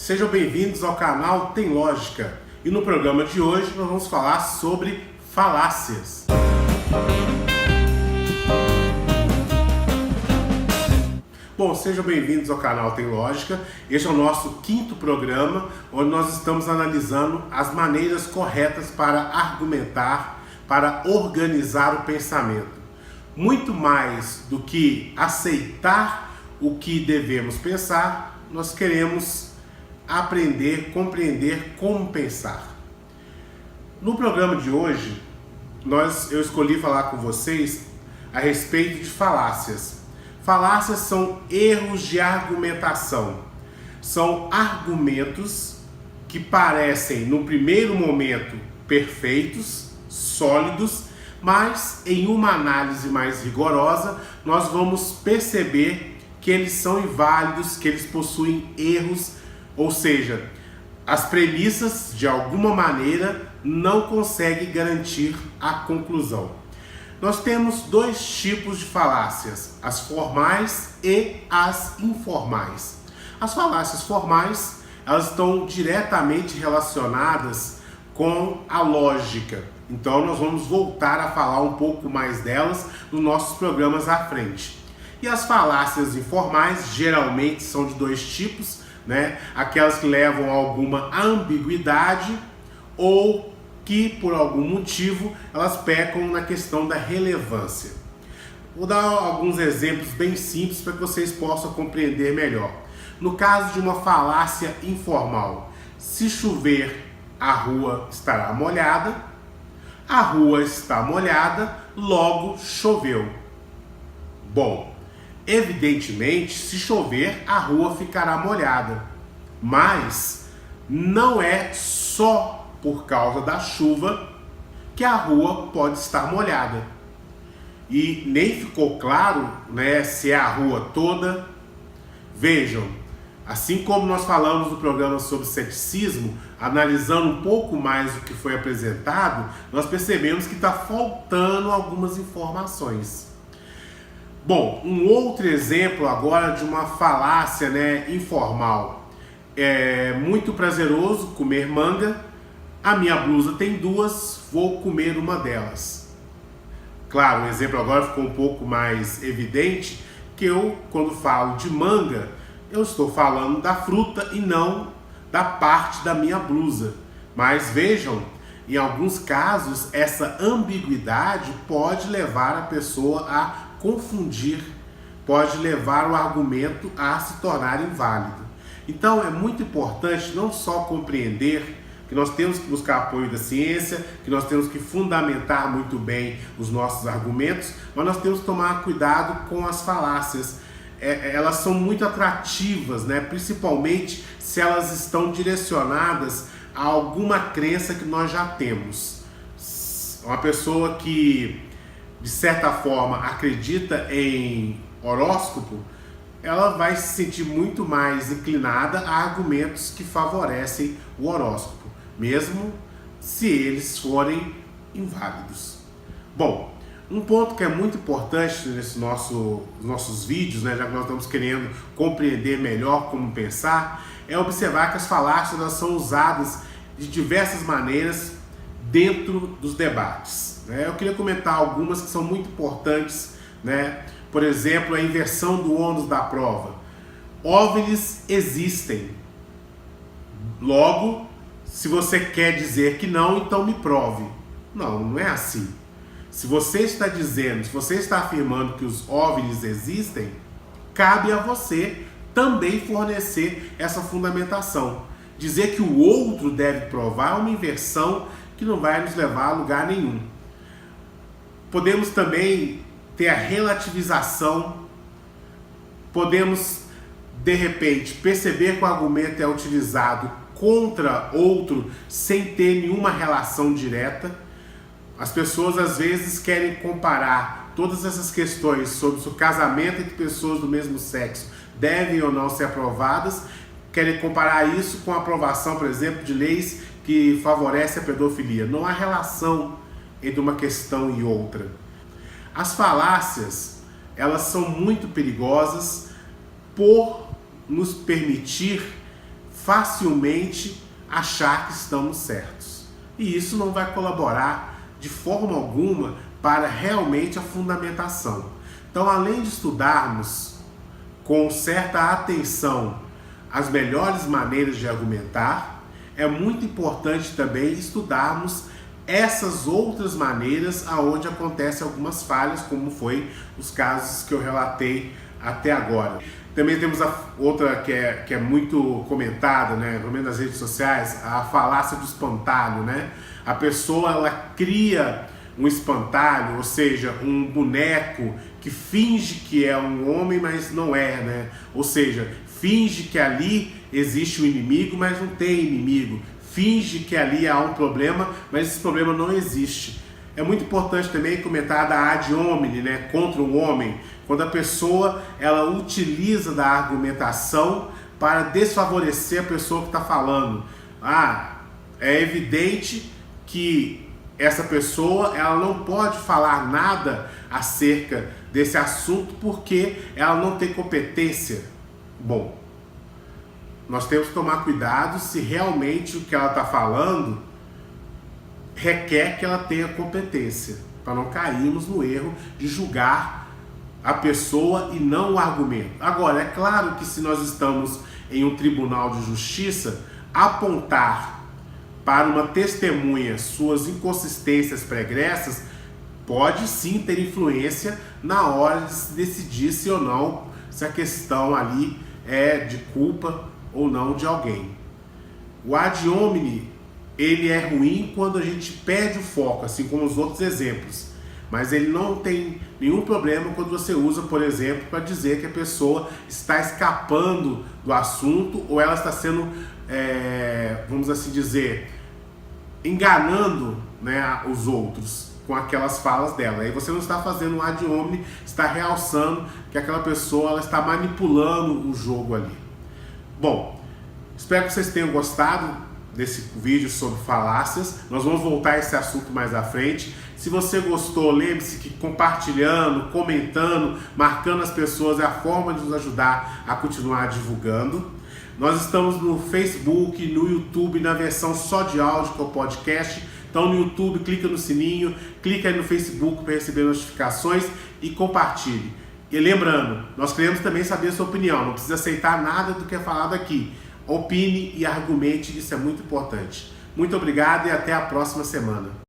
Sejam bem-vindos ao canal Tem Lógica. E no programa de hoje nós vamos falar sobre falácias. Bom, sejam bem-vindos ao canal Tem Lógica. Este é o nosso 5º programa, onde nós estamos analisando as maneiras corretas para argumentar, para organizar o pensamento. Muito mais do que aceitar o que devemos pensar, nós queremos aprender, compreender como pensar. No programa de hoje, eu escolhi falar com vocês a respeito de falácias. Falácias são erros de argumentação. São argumentos que parecem, no primeiro momento, perfeitos, sólidos, mas em uma análise mais rigorosa, nós vamos perceber que eles são inválidos, que eles possuem erros, ou seja, as premissas, de alguma maneira, não conseguem garantir a conclusão. Nós temos 2 tipos de falácias, as formais e as informais. As falácias formais, elas estão diretamente relacionadas com a lógica. Então nós vamos voltar a falar um pouco mais delas nos nossos programas à frente. E as falácias informais geralmente são de 2 tipos, né? Aquelas que levam a alguma ambiguidade ou que por algum motivo elas pecam na questão da relevância. Vou dar alguns exemplos bem simples para que vocês possam compreender melhor. No caso de uma falácia informal, se chover, a rua estará molhada. A rua está molhada, logo choveu. Bom, evidentemente, se chover, a rua ficará molhada. Mas não é só por causa da chuva que a rua pode estar molhada. E nem ficou claro, né, se é a rua toda. Vejam, assim como nós falamos no programa sobre ceticismo, analisando um pouco mais o que foi apresentado, nós percebemos que está faltando algumas informações. Bom, um outro exemplo agora de uma falácia, né, informal. É muito prazeroso comer manga. A minha blusa tem 2, vou comer uma delas. Claro, o exemplo agora ficou um pouco mais evidente, que eu, quando falo de manga, eu estou falando da fruta e não da parte da minha blusa. Mas vejam, em alguns casos, essa ambiguidade pode levar a pessoa a confundir, pode levar o argumento a se tornar inválido. Então é muito importante não só compreender que nós temos que buscar apoio da ciência, que nós temos que fundamentar muito bem os nossos argumentos, mas nós temos que tomar cuidado com as falácias. Elas são muito atrativas, né? Principalmente se elas estão direcionadas a alguma crença que nós já temos. Uma pessoa que, de certa forma, acredita em horóscopo, ela vai se sentir muito mais inclinada a argumentos que favorecem o horóscopo, mesmo se eles forem inválidos. Bom, um ponto que é muito importante nesses nossos vídeos, né, já que nós estamos querendo compreender melhor como pensar, é observar que as falácias elas são usadas de diversas maneiras dentro dos debates, né? Eu queria comentar algumas que são muito importantes, né? Por exemplo, a inversão do ônus da prova. OVNIs existem. Logo, se você quer dizer que não, então me prove. Não, não é assim. Se você está dizendo, se você está afirmando que os OVNIs existem, cabe a você também fornecer essa fundamentação. Dizer que o outro deve provar é uma inversão que não vai nos levar a lugar nenhum. Podemos também ter a relativização, podemos, de repente, perceber que o argumento é utilizado contra outro sem ter nenhuma relação direta. As pessoas às vezes querem comparar todas essas questões sobre se o casamento entre pessoas do mesmo sexo devem ou não ser aprovadas, querem comparar isso com a aprovação, por exemplo, de leis que favorecem a pedofilia. Não há relação entre uma questão e outra. As falácias, elas são muito perigosas por nos permitir facilmente achar que estamos certos. E isso não vai colaborar de forma alguma para realmente a fundamentação. Então, além de estudarmos com certa atenção as melhores maneiras de argumentar, é muito importante também estudarmos essas outras maneiras aonde acontecem algumas falhas, como foi os casos que eu relatei até agora. Também temos a outra que é muito comentada, né, pelo menos nas redes sociais, a falácia do espantalho, né? A pessoa, ela cria um espantalho, ou seja, um boneco que finge que é um homem, mas não é, né? Ou seja, finge que ali existe um inimigo, mas não tem inimigo. Finge que ali há um problema, mas esse problema não existe. É muito importante também comentar da ad hominem, né, contra o homem, quando a pessoa ela utiliza da argumentação para desfavorecer a pessoa que está falando. É evidente que essa pessoa ela não pode falar nada acerca desse assunto porque ela não tem competência. Bom, nós temos que tomar cuidado se realmente o que ela está falando requer que ela tenha competência, para não cairmos no erro de julgar a pessoa e não o argumento. Agora, é claro que se nós estamos em um tribunal de justiça, apontar para uma testemunha suas inconsistências pregressas pode sim ter influência na hora de se decidir se ou não, se a questão ali é de culpa ou não de alguém. O ad hominem, ele é ruim quando a gente perde o foco, assim como os outros exemplos. Mas ele não tem nenhum problema quando você usa, por exemplo, para dizer que a pessoa está escapando do assunto ou ela está sendo, vamos assim dizer, enganando, né, os outros com aquelas falas dela. Aí você não está fazendo um ad hominem, está realçando que aquela pessoa ela está manipulando o jogo ali. Bom, espero que vocês tenham gostado desse vídeo sobre falácias. Nós vamos voltar a esse assunto mais à frente. Se você gostou, lembre-se que compartilhando, comentando, marcando as pessoas é a forma de nos ajudar a continuar divulgando. Nós estamos no Facebook, no YouTube, na versão só de áudio, que é o podcast. Então no YouTube, clica no sininho, clica aí no Facebook para receber notificações e compartilhe. E lembrando, nós queremos também saber a sua opinião, não precisa aceitar nada do que é falado aqui. Opine e argumente, isso é muito importante. Muito obrigado e até a próxima semana.